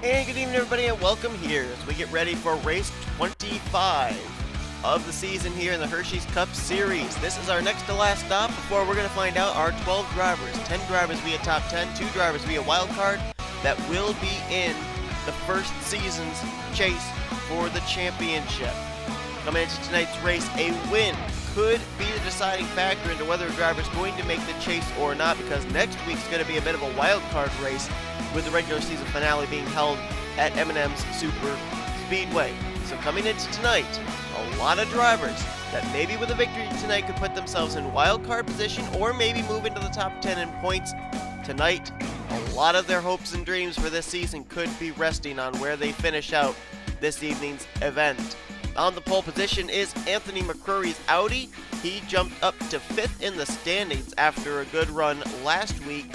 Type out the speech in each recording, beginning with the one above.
And good evening, everybody, and welcome here as we get ready for race 25 of the season here in the Hersheys Cup Series. This is our next to last stop before we're going to find out our 12 drivers, 10 drivers via top 10, 2 drivers via wild card that will be in the first season's chase for the championship. Coming into tonight's race, a win could be the deciding factor into whether a driver is going to make the chase or not, because next week's going to be a bit of a wild card race with the regular season finale being held at M&M's Super Speedway. So coming into tonight, a lot of drivers that maybe with a victory tonight could put themselves in wild card position or maybe move into the top 10 in points. Tonight, a lot of their hopes and dreams for this season could be resting on where they finish out this evening's event. On the pole position is Anthony McCrory's Audi. He jumped up to 5th in the standings after a good run last week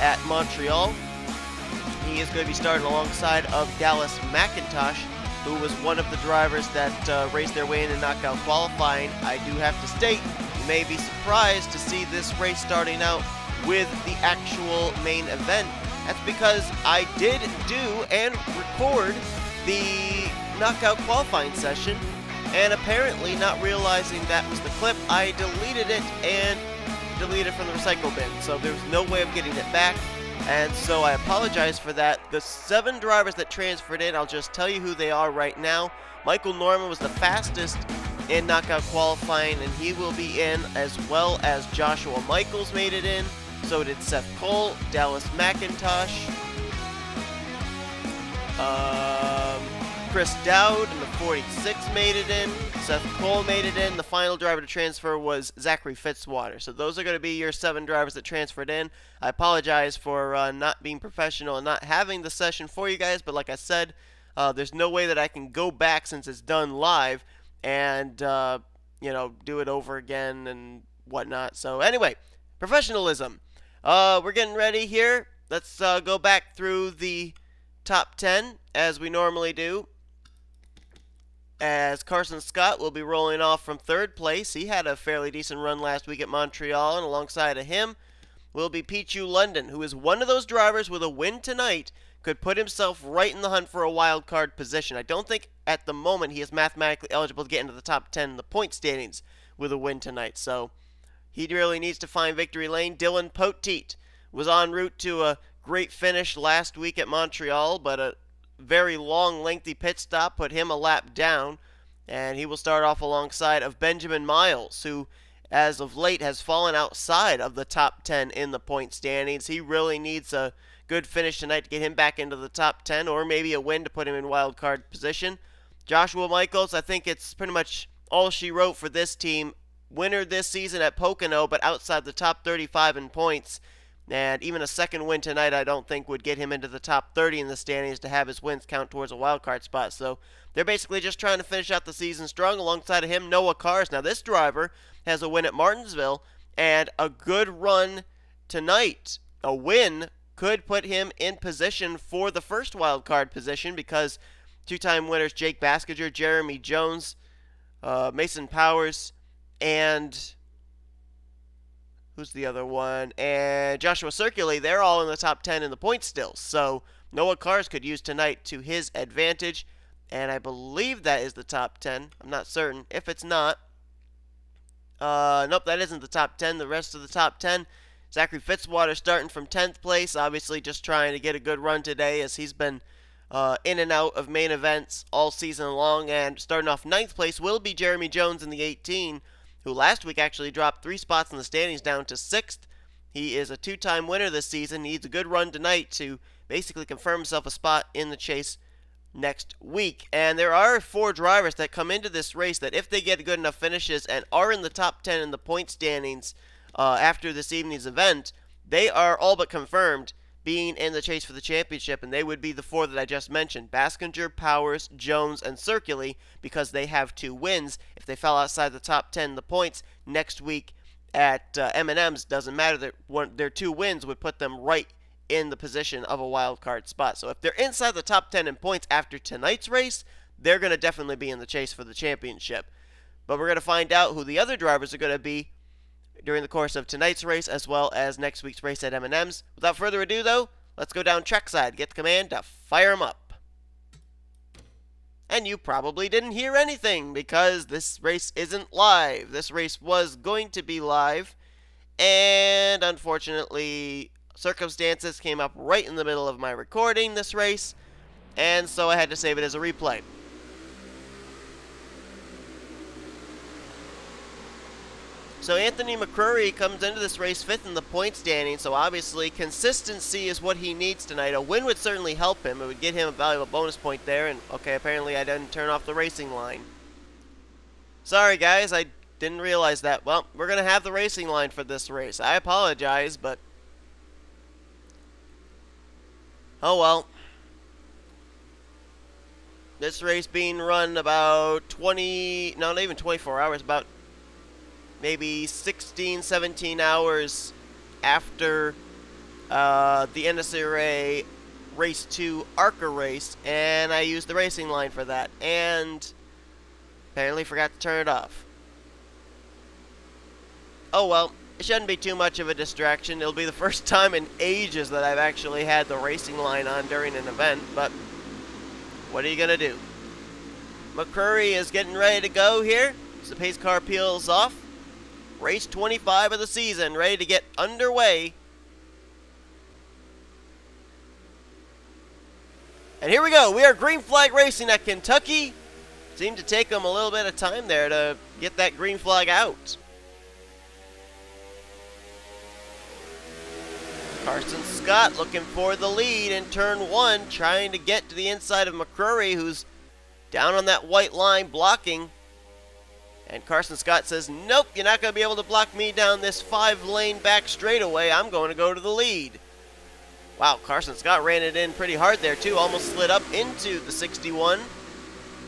at Montreal. He is going to be starting alongside of Dallas McIntosh, who was one of the drivers that raced their way into knockout qualifying. I do have to state, you may be surprised to see this race starting out with the actual main event. That's because I did do and record the knockout qualifying session, and apparently not realizing that was the clip, I deleted it and deleted it from the recycle bin. So there's no way of getting it back. And so I apologize for that. The 7 drivers that transferred in, I'll just tell you who they are right now. Michael Norman was the fastest in knockout qualifying, and he will be in, as well as Joshua Michaels made it in. So did Seth Cole, Dallas McIntosh, Chris Dowd in the 46 made it in. Seth Cole made it in. The final driver to transfer was Zachary Fitzwater. So those are going to be your 7 drivers that transferred in. I apologize for not being professional and not having the session for you guys, but like I said, there's no way that I can go back since it's done live and do it over again and whatnot. So anyway, professionalism. We're getting ready here. Let's go back through the top 10 as we normally do. As Carson Scott will be rolling off from 3rd place. He had a fairly decent run last week at Montreal, and alongside of him will be Pichu London, who is one of those drivers with a win tonight, could put himself right in the hunt for a wild card position. I don't think at the moment he is mathematically eligible to get into the top 10 in the point standings with a win tonight, so he really needs to find victory lane. Dylan Poteet was en route to a great finish last week at Montreal, but a very long, lengthy pit stop put him a lap down, and he will start off alongside of Benjamin Miles, who as of late has fallen outside of the top 10 in the point standings. He really needs a good finish tonight to get him back into the top 10, or maybe a win to put him in wild card position. Joshua Michaels, I think it's pretty much all she wrote for this team. Winner this season at Pocono, but outside the top 35 in points. And even a second win tonight I don't think would get him into the top 30 in the standings to have his wins count towards a wildcard spot. So they're basically just trying to finish out the season strong. Alongside of him, Noah Kars. Now this driver has a win at Martinsville and a good run tonight. A win could put him in position for the first wildcard position, because 2-time winners Jake Baskiger, Jeremy Jones, Mason Powers, and who's the other one? And Joshua Circuli, they're all in the top 10 in the points still. So Noah Kars could use tonight to his advantage. And I believe that is the top 10. I'm not certain. If it's not, nope, that isn't the top 10. The rest of the top 10, Zachary Fitzwater starting from 10th place. Obviously just trying to get a good run today, as he's been in and out of main events all season long. And starting off 9th place will be Jeremy Jones in the 18, who last week actually dropped 3 spots in the standings down to 6th. He is a 2-time winner this season. He needs a good run tonight to basically confirm himself a spot in the chase next week. And there are 4 drivers that come into this race that, if they get good enough finishes and are in the top 10 in the point standings after this evening's event, they are all but confirmed being in the chase for the championship, and they would be the 4 that I just mentioned: Baskinger, Powers, Jones, and Circuli, because they have 2 wins. If they fell outside the top 10 in the points next week at M&M's, doesn't matter. Their 2 wins would put them right in the position of a wild card spot. So if they're inside the top 10 in points after tonight's race, they're going to definitely be in the chase for the championship. But we're going to find out who the other drivers are going to be during the course of tonight's race, as well as next week's race at M&M's. Without further ado, though, let's go down trackside, get the command to fire 'em up. and you probably didn't hear anything because this race isn't live. This race was going to be live, and unfortunately, circumstances came up right in the middle of my recording this race, and so I had to save it as a replay. So Anthony McCrory comes into this race 5th in the point standing, so obviously consistency is what he needs tonight. A win would certainly help him. It would get him a valuable bonus point there, and okay, apparently I didn't turn off the racing line. Sorry guys, I didn't realize that. Well, we're going to have the racing line for this race. I apologize, but oh well. This race being run about 20, no, not even 24 hours, about maybe 16, 17 hours after the NNSCRA Race 2 ARCA race, and I used the racing line for that, and apparently forgot to turn it off. Oh well, it shouldn't be too much of a distraction. It'll be the first time in ages that I've actually had the racing line on during an event, but what are you gonna do? McCrory is getting ready to go here. So the pace car peels off. Race 25 of the season, ready to get underway. And here we go. We are green flag racing at Kentucky. Seemed to take them a little bit of time there to get that green flag out. Carson Scott looking for the lead in turn 1, trying to get to the inside of McCrory, who's down on that white line blocking. And Carson Scott says, nope, you're not going to be able to block me down this 5-lane back straightaway. I'm going to go to the lead. Wow, Carson Scott ran it in pretty hard there too. Almost slid up into the 61.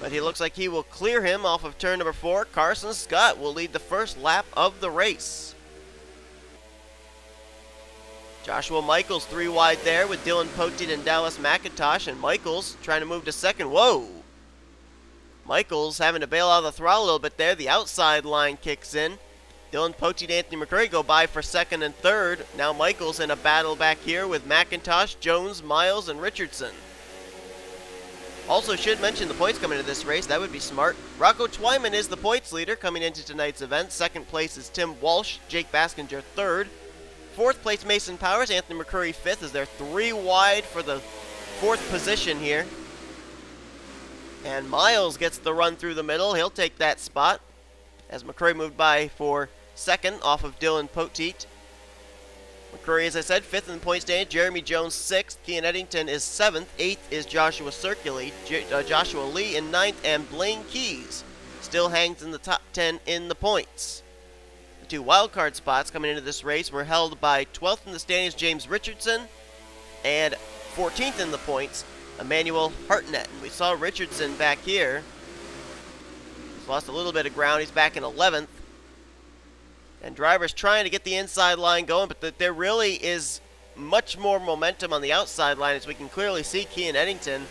But he looks like he will clear him off of turn number 4. Carson Scott will lead the first lap of the race. Joshua Michaels 3 wide there with Dylan Poteet and Dallas McIntosh. And Michaels trying to move to second. Whoa! Michaels having to bail out of the throttle a little bit there. The outside line kicks in. Dylan Poteet and Anthony McCrory go by for second and third. Now Michaels in a battle back here with McIntosh, Jones, Miles, and Richardson. Also should mention the points coming into this race. That would be smart. Rocco Twyman is the points leader coming into tonight's event. Second place is Tim Walsh. Jake Baskinger third. Fourth place Mason Powers. Anthony McCrory fifth as they're 3 wide for the 4th position here. And Miles gets the run through the middle. He'll take that spot as McCrory moved by for second off of Dylan Poteet. McCrory, as I said, 5th in the point standing. Jeremy Jones 6th. Kean Eddington is 7th. 8th is Joshua Circuli. Joshua Lee in 9th. And Blaine Keys still hangs in the top 10 in the points. The 2 wildcard spots coming into this race were held by 12th in the standings James Richardson and 14th in the points Emmanuel Hartnett. We saw Richardson back here. He's lost a little bit of ground. He's back in 11th. And drivers trying to get the inside line going, but there really is much more momentum on the outside line, as we can clearly see Kean Eddington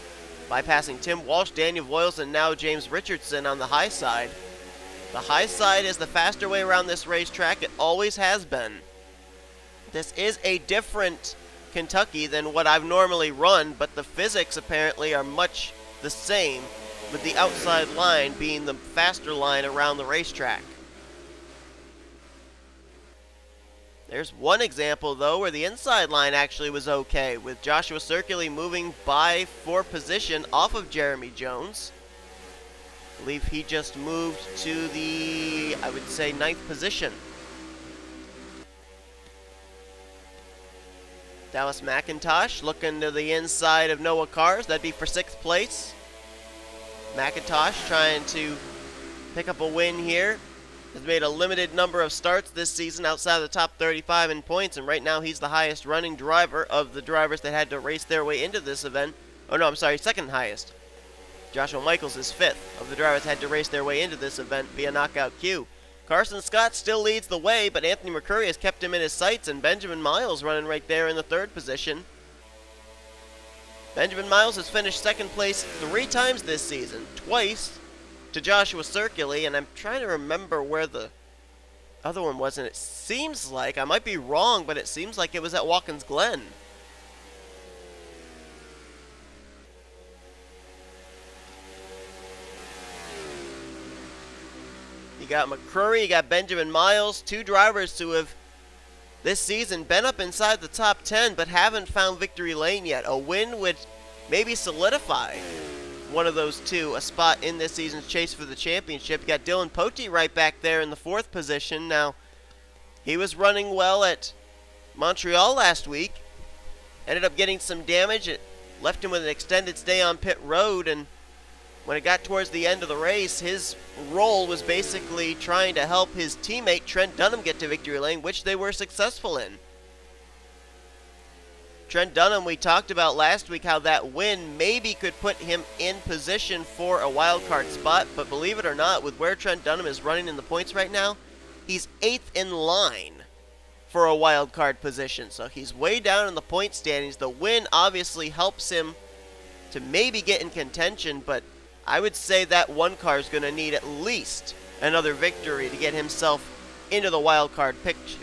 bypassing Tim Walsh, Daniel Voiles, and now James Richardson on the high side. The high side is the faster way around this racetrack. It always has been. This is a different Kentucky than what I've normally run, but the physics apparently are much the same, with the outside line being the faster line around the racetrack. There's one example though where the inside line actually was okay, with Joshua Circuli moving by for position off of Jeremy Jones. I believe he just moved to the, I would say, 9th position. Dallas McIntosh looking to the inside of Noah Cars. That'd be for 6th place. McIntosh trying to pick up a win here. Has made a limited number of starts this season outside of the top 35 in points, and right now he's the highest running driver of the drivers that had to race their way into this event. Oh no, I'm sorry, second highest. Joshua Michaels is 5th of the drivers that had to race their way into this event via knockout queue. Carson Scott still leads the way, but Anthony McCrory has kept him in his sights, and Benjamin Miles running right there in the 3rd position. Benjamin Miles has finished 2nd place 3 times this season, twice to Joshua Circuli, and I'm trying to remember where the other one was, and it seems like, I might be wrong, but it seems like it was at Watkins Glen. You got McCrory, you got Benjamin Miles, two drivers who have this season been up inside the top 10 but haven't found victory lane yet. A win would maybe solidify one of those two a spot in this season's chase for the championship. You got Dylan Pote right back there in the 4th position. Now, he was running well at Montreal last week. Ended up getting some damage. It left him with an extended stay on pit road, and when it got towards the end of the race, his role was basically trying to help his teammate Trent Dunham get to victory lane, which they were successful in. Trent Dunham, we talked about last week how that win maybe could put him in position for a wild card spot, but believe it or not, with where Trent Dunham is running in the points right now, he's 8th in line for a wild card position. So he's way down in the point standings. The win obviously helps him to maybe get in contention, but I would say that one car is going to need at least another victory to get himself into the wild card picture.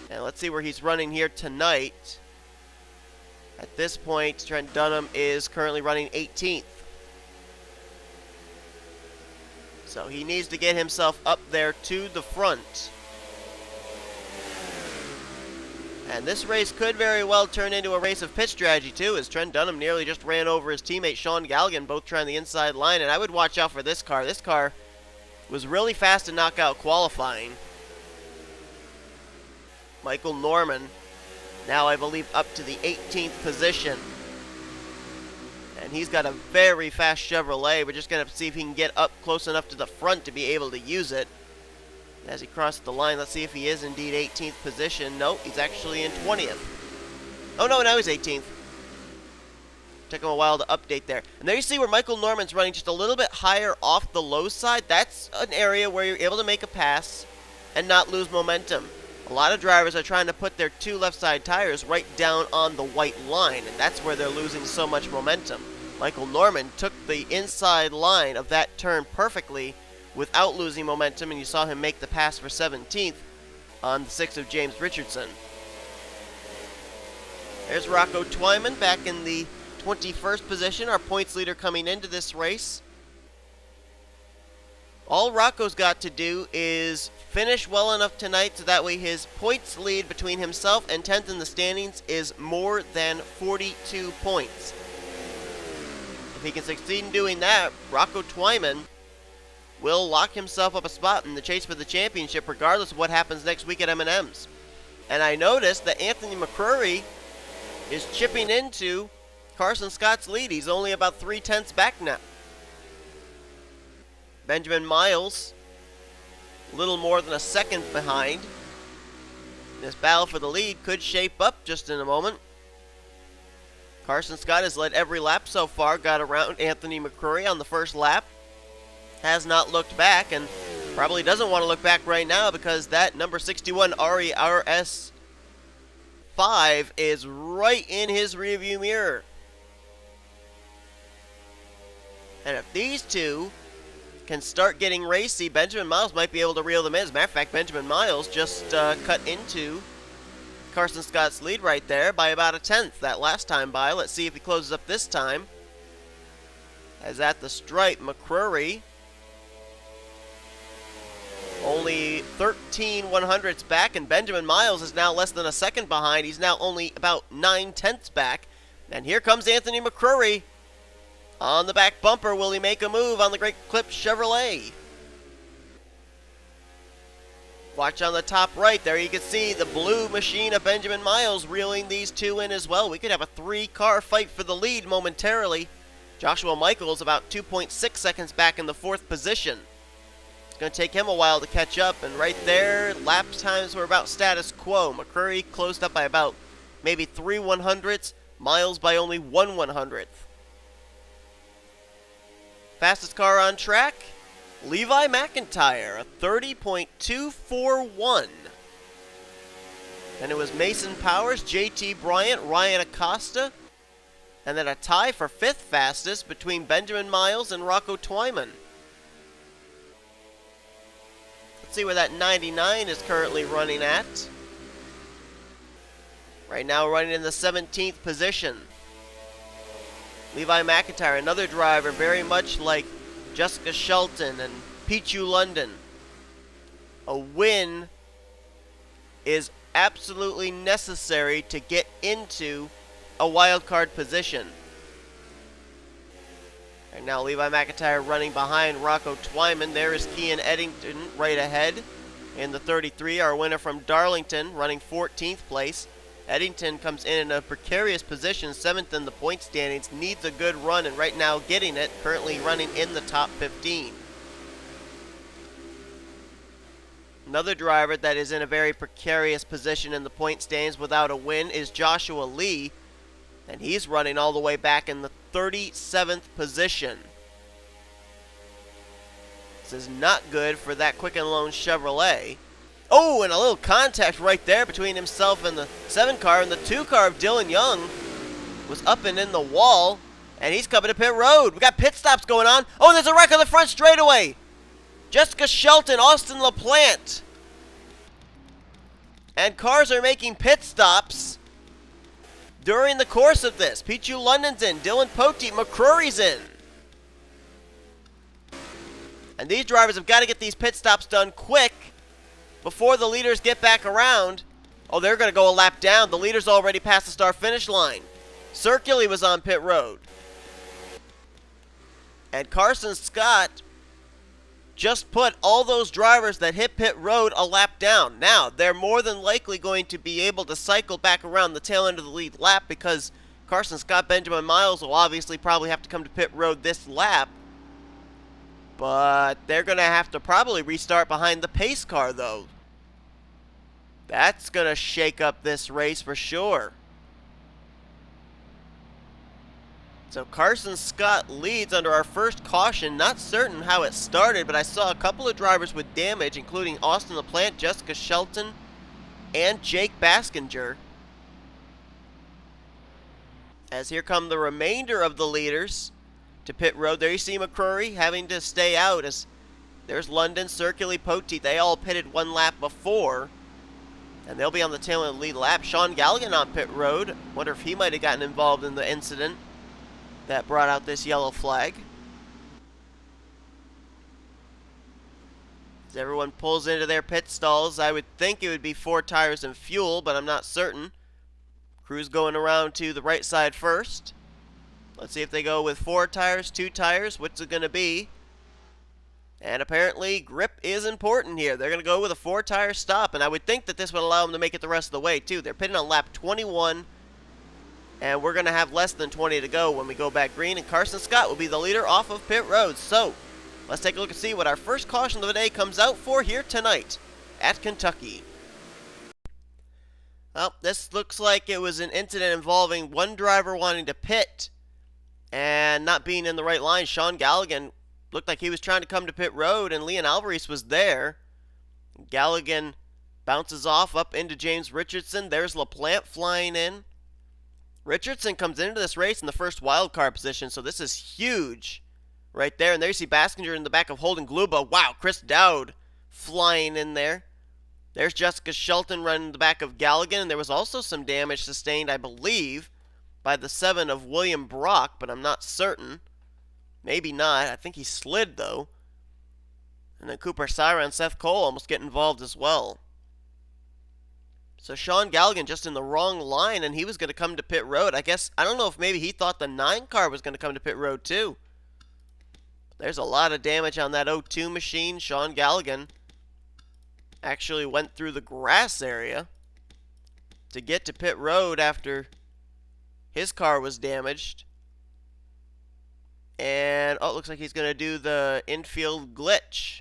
And let's see where he's running here tonight. At this point, Trent Dunham is currently running 18th. So he needs to get himself up there to the front. And this race could very well turn into a race of pit strategy too, as Trent Dunham nearly just ran over his teammate Sean Galligan, both trying the inside line. And I would watch out for this car. This car was really fast in knockout qualifying. Michael Norman, now I believe up to the 18th position. And he's got a very fast Chevrolet. We're just going to see if he can get up close enough to the front to be able to use it. As he crosses the line, let's see if he is indeed 18th position. Nope, he's actually in 20th. Oh no, now he's 18th. Took him a while to update there. And there you see where Michael Norman's running just a little bit higher off the low side. That's an area where you're able to make a pass and not lose momentum. A lot of drivers are trying to put their two left side tires right down on the white line, and that's where they're losing so much momentum. Michael Norman took the inside line of that turn perfectly without losing momentum, and you saw him make the pass for 17th on the 6 of James Richardson. There's Rocco Twyman back in the 21st position, our points leader coming into this race. All Rocco's got to do is finish well enough tonight so that way his points lead between himself and 10th in the standings is more than 42 points. If he can succeed in doing that, Rocco Twyman will lock himself up a spot in the chase for the championship regardless of what happens next week at M&M's. And I noticed that Anthony McCrory is chipping into Carson Scott's lead. He's only about 3/10 back now. Benjamin Miles, a little more than a second behind. This battle for the lead could shape up just in a moment. Carson Scott has led every lap so far, got around Anthony McCrory on the first lap. Has not looked back, and probably doesn't want to look back right now because that number 61 RERS 5 is right in his rearview mirror. And if these two can start getting racy, Benjamin Miles might be able to reel them in. As a matter of fact, Benjamin Miles just cut into Carson Scott's lead right there by about 1/10 that last time by. Let's see if he closes up this time. As at the stripe, McCrory only 13/100ths back, and Benjamin Miles is now less than a second behind. He's now only about 9/10ths back. And here comes Anthony McCrory on the back bumper. Will he make a move on the Great Clips Chevrolet? Watch on the top right there. You can see the blue machine of Benjamin Miles reeling these two in as well. We could have a 3-car fight for the lead momentarily. Joshua Michaels about 2.6 seconds back in the 4th position. It's going to take him a while to catch up, and right there, lap times were about status quo. McCrory closed up by about maybe 3/100ths, Miles by only 1/100th. Fastest car on track, Levi McIntyre, a 30.241. Then it was Mason Powers, JT Bryant, Ryan Acosta, and then a tie for 5th fastest between Benjamin Miles and Rocco Twyman. Let's see where that 99 is currently running at. Right now running in the 17th position. Levi McIntyre, another driver very much like Jessica Shelton and Pichu London. A win is absolutely necessary to get into a wild card position. And now Levi McIntyre running behind Rocco Twyman. There is Kean Eddington right ahead in the 33. Our winner from Darlington running 14th place. Eddington comes in a precarious position, 7th in the point standings, needs a good run, and right now getting it, currently running in the top 15. Another driver that is in a very precarious position in the point standings without a win is Joshua Lee, and he's running all the way back in the 37th position. This is not good for that Quicken Loans Chevrolet. Oh, and a little contact right there between himself and the 7 car, and the 2 car of Dylan Young was up and in the wall, and he's coming to pit road. We got pit stops going on. Oh, and there's a wreck on the front straightaway. Jessica Shelton, Austin LaPlante. And cars are making pit stops during the course of this. Pichu London's in, Dylan Poteet, McCrory's in. And these drivers have got to get these pit stops done quick before the leaders get back around. Oh, they're going to go a lap down. The leader's already past the start-finish line. Circuli was on pit road. And Carson Scott just put all those drivers that hit pit road a lap down. Now, they're more than likely going to be able to cycle back around the tail end of the lead lap because Carson Scott, Benjamin Miles will obviously probably have to come to pit road this lap. But they're going to have to probably restart behind the pace car, though. That's going to shake up this race for sure. So Carson Scott leads under our first caution. Not certain how it started, but I saw a couple of drivers with damage, including Austin LaPlante, Jessica Shelton, and Jake Baskinger. As here come the remainder of the leaders to pit road. There you see McCrory having to stay out as there's London, Circuli, Poteet. They all pitted one lap before, and they'll be on the tail end of the lead lap. Sean Galligan on pit road. Wonder if he might have gotten involved in the incident that brought out this yellow flag. As everyone pulls into their pit stalls, I would think it would be 4 tires and fuel, but I'm not certain. Crew's going around to the right side first. Let's see if they go with 4 tires, 2 tires. What's it going to be? And apparently grip is important here. They're going to go with a 4-tire stop, and I would think that this would allow them to make it the rest of the way, too. They're pitting on lap 21. And we're going to have less than 20 to go when we go back green. And Carson Scott will be the leader off of pit road. So, let's take a look and see what our first caution of the day comes out for here tonight at Kentucky. Well, this looks like it was an incident involving one driver wanting to pit and not being in the right line. Sean Galligan looked like he was trying to come to pit road, and Leon Alvarez was there. Galligan bounces off up into James Richardson. There's LaPlante flying in. Richardson comes into this race in the first wild card position, so this is huge right there. And there you see Baskinger in the back of Holden Gluba. Wow, Chris Dowd flying in there. There's Jessica Shelton running in the back of Galligan, and there was also some damage sustained, I believe, by the 7 of William Brock, but I'm not certain. Maybe not. I think he slid, though. And then Cooper Syra and Seth Cole almost get involved as well. So Sean Galligan just in the wrong line, and he was going to come to pit road. I guess, I don't know if maybe he thought the 9 car was going to come to pit road too. There's a lot of damage on that 02 machine. Sean Galligan actually went through the grass area to get to pit road after his car was damaged. And, oh, it looks like he's going to do the infield glitch.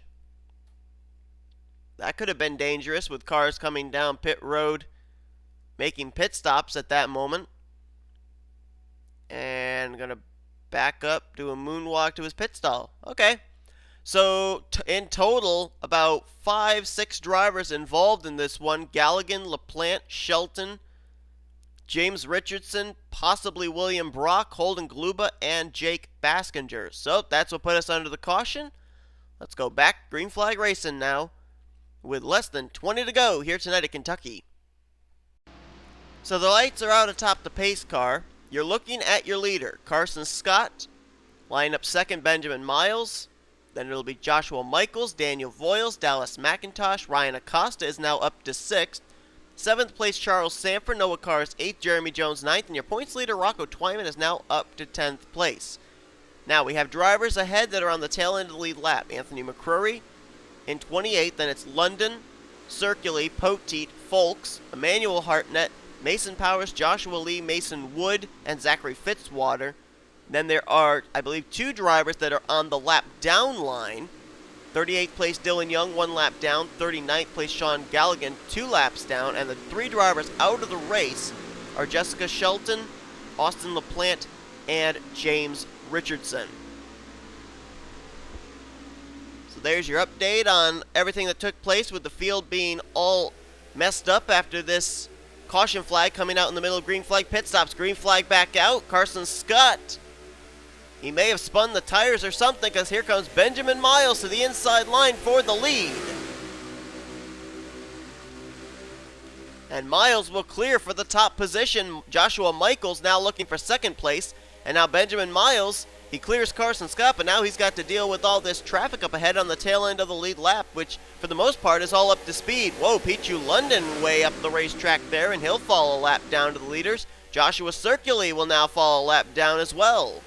That could have been dangerous with cars coming down pit road, making pit stops at that moment. And going to back up, do a moonwalk to his pit stall. Okay. So, in total, about 5-6 drivers involved in this one. Galligan, LaPlante, Shelton, James Richardson, possibly William Brock, Holden Gluba, and Jake Baskinger. So, that's what put us under the caution. Let's go back. Green flag racing now, with less than 20 to go here tonight at Kentucky. So the lights are out atop the pace car. You're looking at your leader, Carson Scott. Line up second, Benjamin Miles. Then it'll be Joshua Michaels, Daniel Voiles, Dallas McIntosh. Ryan Acosta is now up to 6th. 7th place, Charles Sanford. Noah Carr is 8th. Jeremy Jones 9th. And your points leader, Rocco Twyman, is now up to 10th place. Now, we have drivers ahead that are on the tail end of the lead lap. Anthony McCrory in 28th. Then it's London, Circuli, Poteet, Folks, Emmanuel Hartnett, Mason Powers, Joshua Lee, Mason Wood, and Zachary Fitzwater. Then there are, I believe, 2 drivers that are on the lap down line. 38th place, Dylan Young, 1 lap down. 39th place, Sean Galligan, 2 laps down. And the 3 drivers out of the race are Jessica Shelton, Austin LaPlante, and James Richardson. So there's your update on everything that took place, with the field being all messed up after this caution flag coming out in the middle of green flag pit stops. Green flag back out. Carson Scott, he may have spun the tires or something, because here comes Benjamin Miles to the inside line for the lead. And Miles will clear for the top position. Joshua Michaels now looking for 2nd place. And now Benjamin Miles, he clears Carson Scott, but now he's got to deal with all this traffic up ahead on the tail end of the lead lap, which for the most part is all up to speed. Whoa, Pichu London way up the racetrack there, and he'll fall a lap down to the leaders. Joshua Circuli will now fall a lap down as well.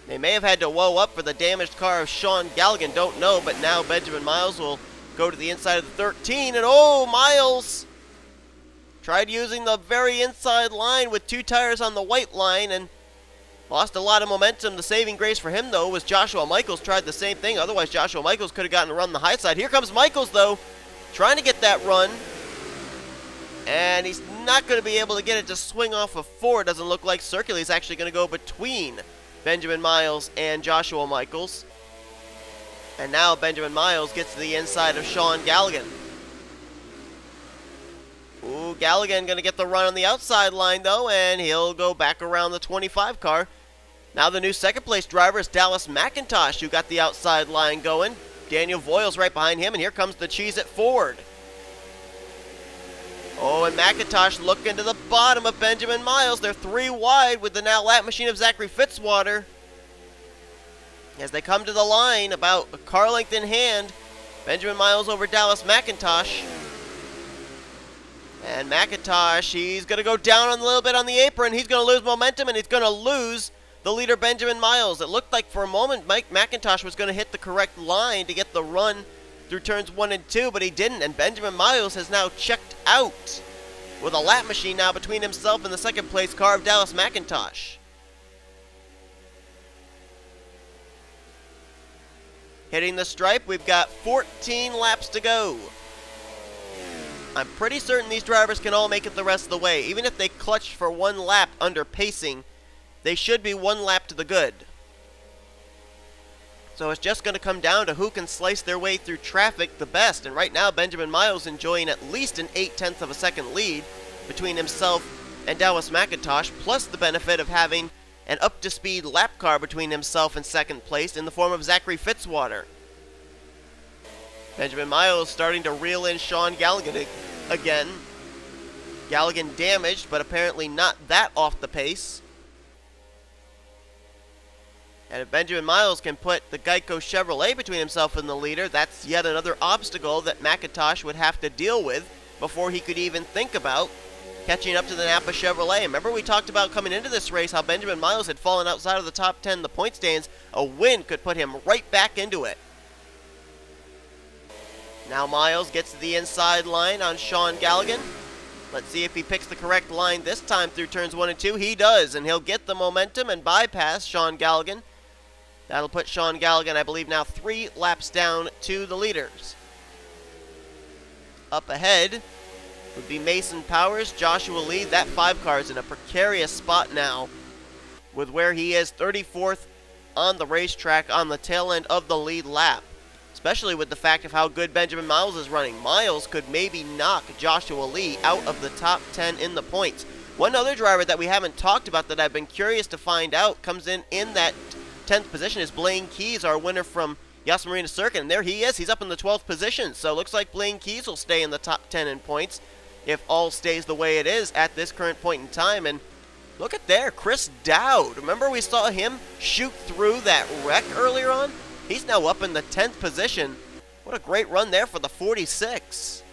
They may have had to whoa up for the damaged car of Sean Galligan, don't know, but now Benjamin Miles will go to the inside of the 13, and oh, Miles tried using the very inside line with 2 tires on the white line and lost a lot of momentum. The saving grace for him, though, was Joshua Michaels tried the same thing. Otherwise, Joshua Michaels could have gotten a run on the high side. Here comes Michaels, though, trying to get that run. And he's not going to be able to get it to swing off of 4. It doesn't look like Circuli is actually going to go between Benjamin Miles and Joshua Michaels. And now Benjamin Miles gets to the inside of Sean Galligan. Ooh, Galligan going to get the run on the outside line, though, and he'll go back around the 25 car. Now the new 2nd place driver is Dallas McIntosh, who got the outside line going. Daniel Voiles right behind him, and here comes the Cheez-It Ford. Oh, and McIntosh looking to the bottom of Benjamin Miles. They're 3 wide with the now lap machine of Zachary Fitzwater. As they come to the line, about a car length in hand, Benjamin Miles over Dallas McIntosh. And McIntosh, he's going to go down a little bit on the apron. He's going to lose momentum, and he's going to lose the leader, Benjamin Miles. It looked like for a moment Mike McIntosh was going to hit the correct line to get the run through turns 1 and 2, but he didn't. And Benjamin Miles has now checked out with a lap machine now between himself and the 2nd place car of Dallas McIntosh. Hitting the stripe, we've got 14 laps to go. I'm pretty certain these drivers can all make it the rest of the way. Even if they clutch for 1 lap under pacing, they should be 1 lap to the good. So it's just going to come down to who can slice their way through traffic the best. And right now, Benjamin Miles enjoying at least an 0.8 of a second lead between himself and Dallas McIntosh, plus the benefit of having an up-to-speed lap car between himself and 2nd place in the form of Zachary Fitzwater. Benjamin Miles starting to reel in Sean Galligan again. Galligan damaged, but apparently not that off the pace. And if Benjamin Miles can put the Geico Chevrolet between himself and the leader, that's yet another obstacle that McIntosh would have to deal with before he could even think about catching up to the Napa Chevrolet. Remember we talked about coming into this race how Benjamin Miles had fallen outside of the top 10 in the point stands. A win could put him right back into it. Now Miles gets to the inside line on Sean Galligan. Let's see if he picks the correct line this time through turns 1 and 2. He does, and he'll get the momentum and bypass Sean Galligan. That'll put Sean Galligan, I believe, now 3 laps down to the leaders. Up ahead would be Mason Powers, Joshua Lee. That 5 car is in a precarious spot now with where he is 34th on the racetrack on the tail end of the lead lap. Especially with the fact of how good Benjamin Miles is running. Miles could maybe knock Joshua Lee out of the top 10 in the points. One other driver that we haven't talked about that I've been curious to find out comes in that 10th position is Blaine Keys, our winner from Yas Marina Circuit. And there he is. He's up in the 12th position. So it looks like Blaine Keys will stay in the top 10 in points if all stays the way it is at this current point in time. And Look at there, Chris Dowd. Remember we saw him shoot through that wreck earlier on? He's now up in the 10th position. What a great run there for the 46.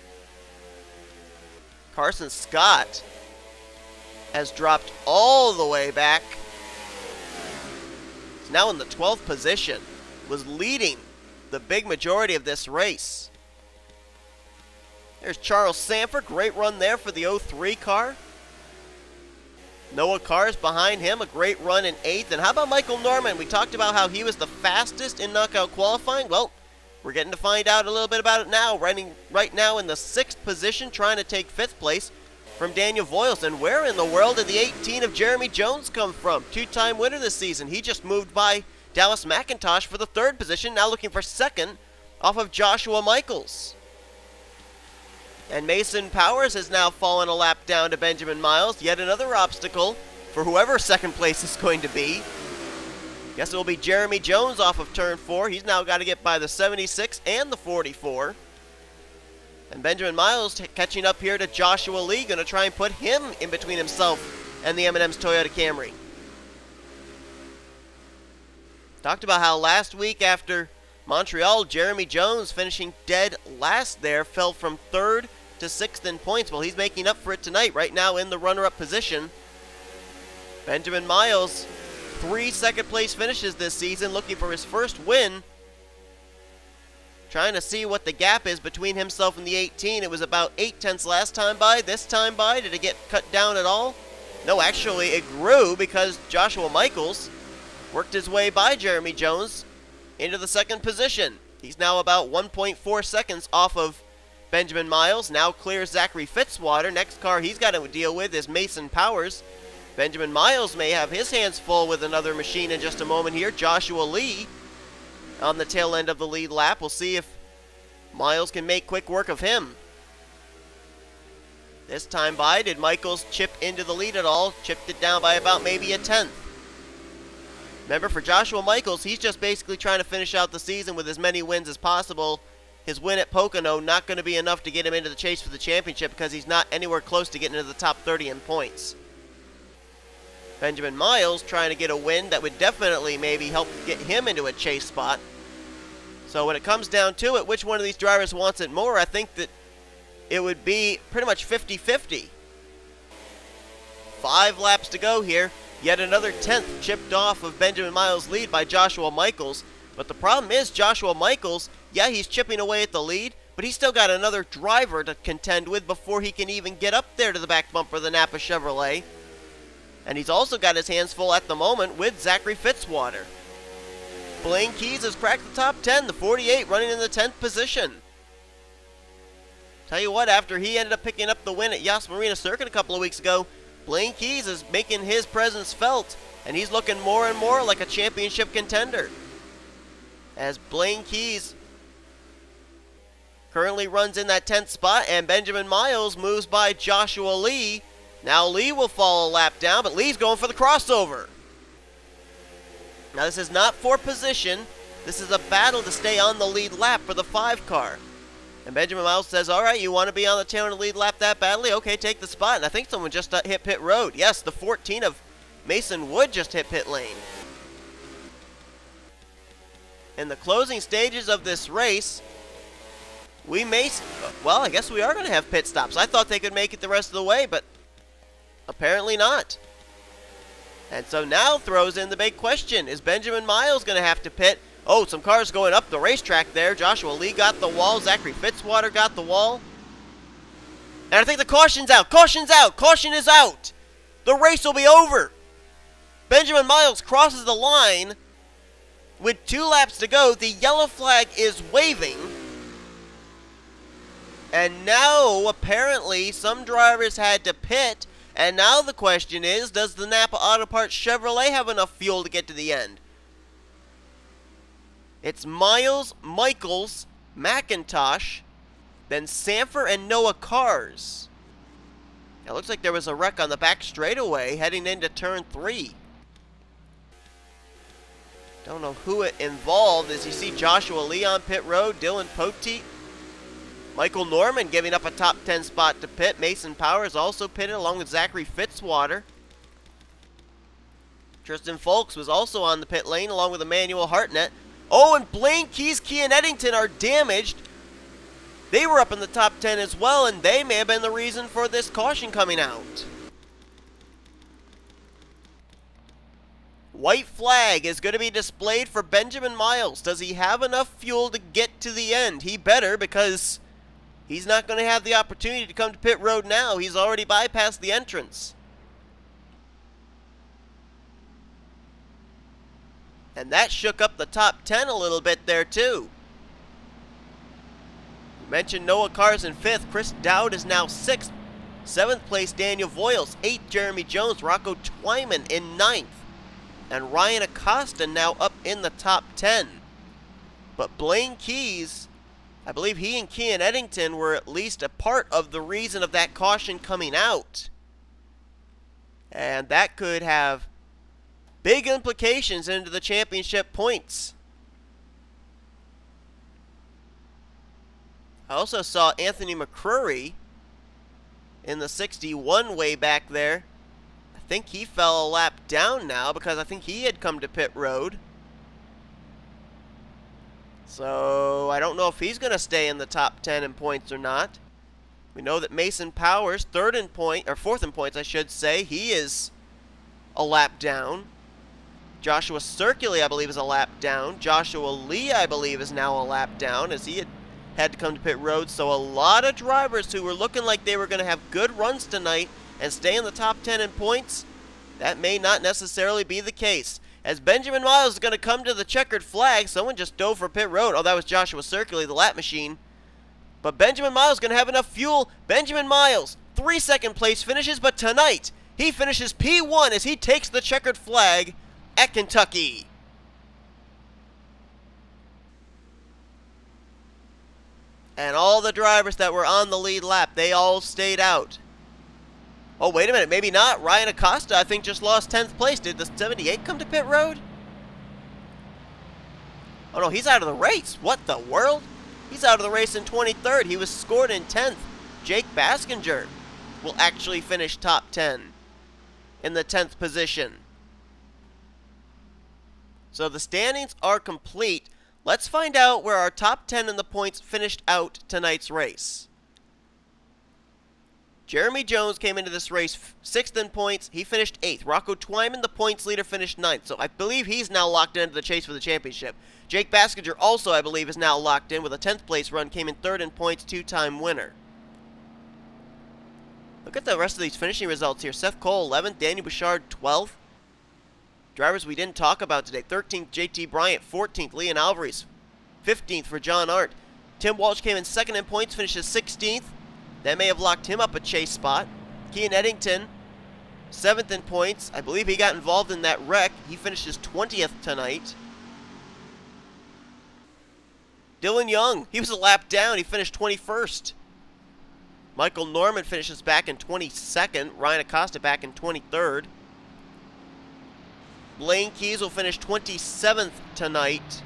Carson Scott has dropped all the way back. He's now in the 12th position. Was leading the big majority of this race. There's Charles Sanford. Great run there for the 03 car. Noah Cars behind him, a great run in 8th. And how about Michael Norman? We talked about how he was the fastest in knockout qualifying. Well, we're getting to find out a little bit about it now. Running right now in the 6th position, trying to take 5th place from Daniel Voiles. And where in the world did the 18 of Jeremy Jones come from? Two-time winner this season. He just moved by Dallas McIntosh for the 3rd position, now looking for 2nd off of Joshua Michaels. And Mason Powers has now fallen a lap down to Benjamin Miles. Yet another obstacle for whoever 2nd place is going to be. Guess it will be Jeremy Jones off of turn 4. He's now got to get by the 76 and the 44. And Benjamin Miles catching up here to Joshua Lee, going to try and put him in between himself and the M&M's Toyota Camry. Talked about how last week after Montreal, Jeremy Jones finishing dead last there, fell from 3rd to 6th in points. Well, he's making up for it tonight, right now in the runner-up position. Benjamin Miles, 3 second-place finishes this season, looking for his first win. Trying to see what the gap is between himself and the 18. It was about 0.8 last time by. This time by, did it get cut down at all? No, actually, it grew because Joshua Michaels worked his way by Jeremy Jones into the 2nd position. He's now about 1.4 seconds off of Benjamin Miles. Now clears Zachary Fitzwater. Next car he's got to deal with is Mason Powers. Benjamin Miles may have his hands full with another machine in just a moment here. Joshua Lee on the tail end of the lead lap. We'll see if Miles can make quick work of him. This time by, did Michaels chip into the lead at all? Chipped it down by about maybe 1/10. Remember, for Joshua Michaels, he's just basically trying to finish out the season with as many wins as possible. His win at Pocono not going to be enough to get him into the chase for the championship because he's not anywhere close to getting into the top 30 in points. Benjamin Miles trying to get a win that would definitely maybe help get him into a chase spot. So when it comes down to it, which one of these drivers wants it more? I think that it would be pretty much 50-50. 5 laps to go here. Yet another 10th chipped off of Benjamin Miles' lead by Joshua Michaels. But the problem is Joshua Michaels, yeah, he's chipping away at the lead, but he's still got another driver to contend with before he can even get up there to the back bumper of the Napa Chevrolet. And he's also got his hands full at the moment with Zachary Fitzwater. Blaine Keys has cracked the top 10, the 48 running in the 10th position. Tell you what, after he ended up picking up the win at Yas Marina Circuit a couple of weeks ago, Blaine Keys is making his presence felt, and he's looking more and more like a championship contender. As Blaine Keys currently runs in that 10th spot, and Benjamin Miles moves by Joshua Lee. Now Lee will fall a lap down, but Lee's going for the crossover. Now this is not for position. This is a battle to stay on the lead lap for the 5 car. And Benjamin Miles says, all right, you want to be on the tail end of the lead lap that badly? Okay, take the spot. And I think someone just hit pit road. Yes, the 14 of Mason Wood just hit pit lane. In the closing stages of this race, we may, well, I guess we are going to have pit stops. I thought they could make it the rest of the way, but apparently not. And so now throws in the big question. Is Benjamin Miles going to have to pit? Oh, some cars going up the racetrack there. Joshua Lee got the wall. Zachary Fitzwater got the wall. And I think the caution's out. Caution's out. Caution is out. The race will be over. Benjamin Miles crosses the line with 2 laps to go. The yellow flag is waving. And now, apparently, some drivers had to pit. And now the question is, does the Napa Auto Parts Chevrolet have enough fuel to get to the end? It's Miles, Michaels, McIntosh, then Sanford and Noah Cars. It looks like there was a wreck on the back straightaway heading into turn 3. Don't know who it involved. As you see Joshua Lee on pit road, Dylan Poteet, Michael Norman giving up a top 10 spot to pit. Mason Powers also pitted along with Zachary Fitzwater. Tristan Folks was also on the pit lane along with Emmanuel Hartnett. Oh, and Blaine Keys, Key, and Eddington are damaged. They were up in the top 10 as well, and they may have been the reason for this caution coming out. White flag is going to be displayed for Benjamin Miles. Does he have enough fuel to get to the end? He better, because he's not going to have the opportunity to come to pit road now. He's already bypassed the entrance. And that shook up the top 10 a little bit there, too. We mentioned Noah Carr's in 5th. Chris Dowd is now 6th. 7th place, Daniel Voiles. 8th, Jeremy Jones. Rocco Twyman in 9th. And Ryan Acosta now up in the top 10. But Blaine Keys, I believe he and Kean Eddington were at least a part of the reason of that caution coming out. And that could have big implications into the championship points. I also saw Anthony McCrory in the 61 way back there. I think he fell a lap down now because I think he had come to pit road. So I don't know if he's going to stay in the top 10 in points or not. We know that Mason Powers, 4th in points, I should say, he is a lap down. Joshua Circuli, I believe, is a lap down. Joshua Lee, I believe, is now a lap down as he had to come to pit road. So a lot of drivers who were looking like they were going to have good runs tonight and stay in the top 10 in points, that may not necessarily be the case. As Benjamin Miles is going to come to the checkered flag, someone just dove for pit road. Oh, that was Joshua Circuli, the lap machine. But Benjamin Miles is going to have enough fuel. Benjamin Miles, 3 second place finishes, but tonight he finishes P1 as he takes the checkered flag at Kentucky. And all the drivers that were on the lead lap, they all stayed out. Oh, wait a minute, maybe not. Ryan Acosta, I think, just lost 10th place. Did the 78 come to pit road? Oh, no, he's out of the race. What the world? He's out of the race in 23rd. He was scored in 10th. Jake Baskinger will actually finish top 10 in the 10th position. So the standings are complete. Let's find out where our top 10 in the points finished out tonight's race. Jeremy Jones came into this race 6th in points. He finished 8th. Rocco Twyman, the points leader, finished 9th. So I believe he's now locked into the chase for the championship. Jake Baskinger also, I believe, is now locked in with a 10th place run. Came in 3rd in points, 2-time winner. Look at the rest of these finishing results here. Seth Cole, 11th. Daniel Bouchard, 12th. Drivers we didn't talk about today. 13th, JT Bryant. 14th, Leon Alvarez. 15th for John Arndt. Tim Walsh came in 2nd in points, finishes 16th. That may have locked him up a chase spot. Kean Eddington, 7th in points. I believe he got involved in that wreck. He finishes 20th tonight. Dylan Young, he was a lap down. He finished 21st. Michael Norman finishes back in 22nd. Ryan Acosta back in 23rd. Blaine Keys will finish 27th tonight.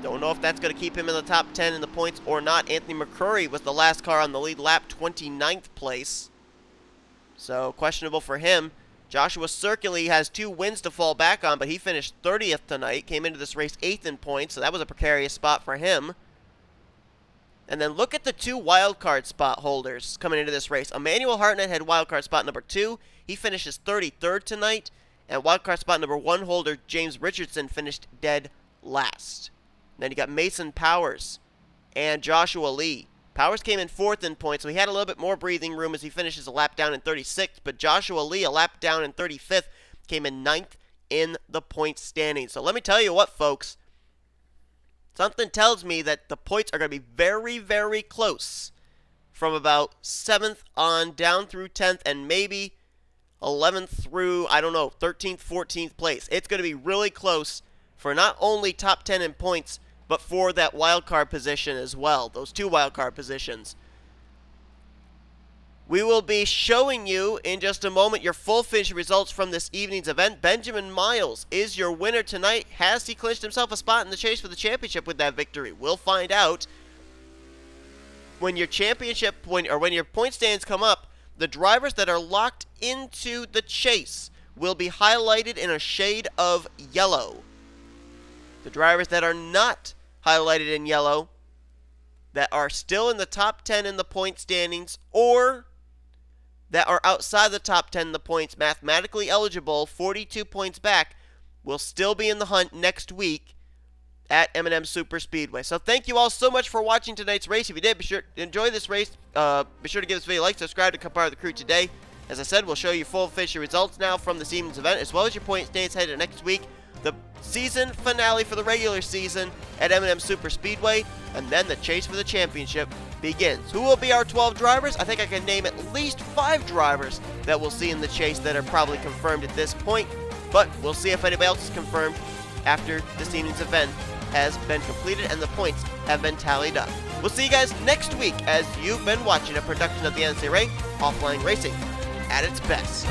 Don't know if that's going to keep him in the top 10 in the points or not. Anthony McCrory was the last car on the lead lap, 29th place. So questionable for him. Joshua Circuli has 2 wins to fall back on, but he finished 30th tonight. Came into this race 8th in points, so that was a precarious spot for him. And then look at the 2 wildcard spot holders coming into this race. Emmanuel Hartnett had wildcard spot number 2. He finishes 33rd tonight. And wildcard spot number 1 holder James Richardson finished dead last. Then you got Mason Powers and Joshua Lee. Powers came in 4th in points, so he had a little bit more breathing room as he finishes a lap down in 36th. But Joshua Lee, a lap down in 35th, came in 9th in the points standing. So let me tell you what, folks. Something tells me that the points are going to be very, very close from about 7th on down through 10th and maybe 11th through, 13th, 14th place. It's going to be really close for not only top 10 in points, but for that wild card position as well, those 2 wild card positions. We will be showing you in just a moment your full finish results from this evening's event. Benjamin Miles is your winner tonight. Has he clinched himself a spot in the chase for the championship with that victory? We'll find out when your when your point stands come up. The drivers that are locked into the chase will be highlighted in a shade of yellow. The drivers that are not highlighted in yellow, that are still in the top 10 in the point standings, or that are outside the top 10 in the points, mathematically eligible, 42 points back, will still be in the hunt next week at M&M Super Speedway. So thank you all so much for watching tonight's race. If you did, be sure to enjoy this race. Be sure to give this video a like, subscribe to become part of the crew today. As I said, we'll show you full official results now from this evening's event, as well as your point standings headed next week. The season finale for the regular season at M&M Super Speedway, and then the chase for the championship begins. Who will be our 12 drivers? I think I can name at least 5 drivers that we'll see in the chase that are probably confirmed at this point, but we'll see if anybody else is confirmed after this evening's event has been completed and the points have been tallied up. We'll see you guys next week as you've been watching a production of the NNSCRA Offline Racing at its best.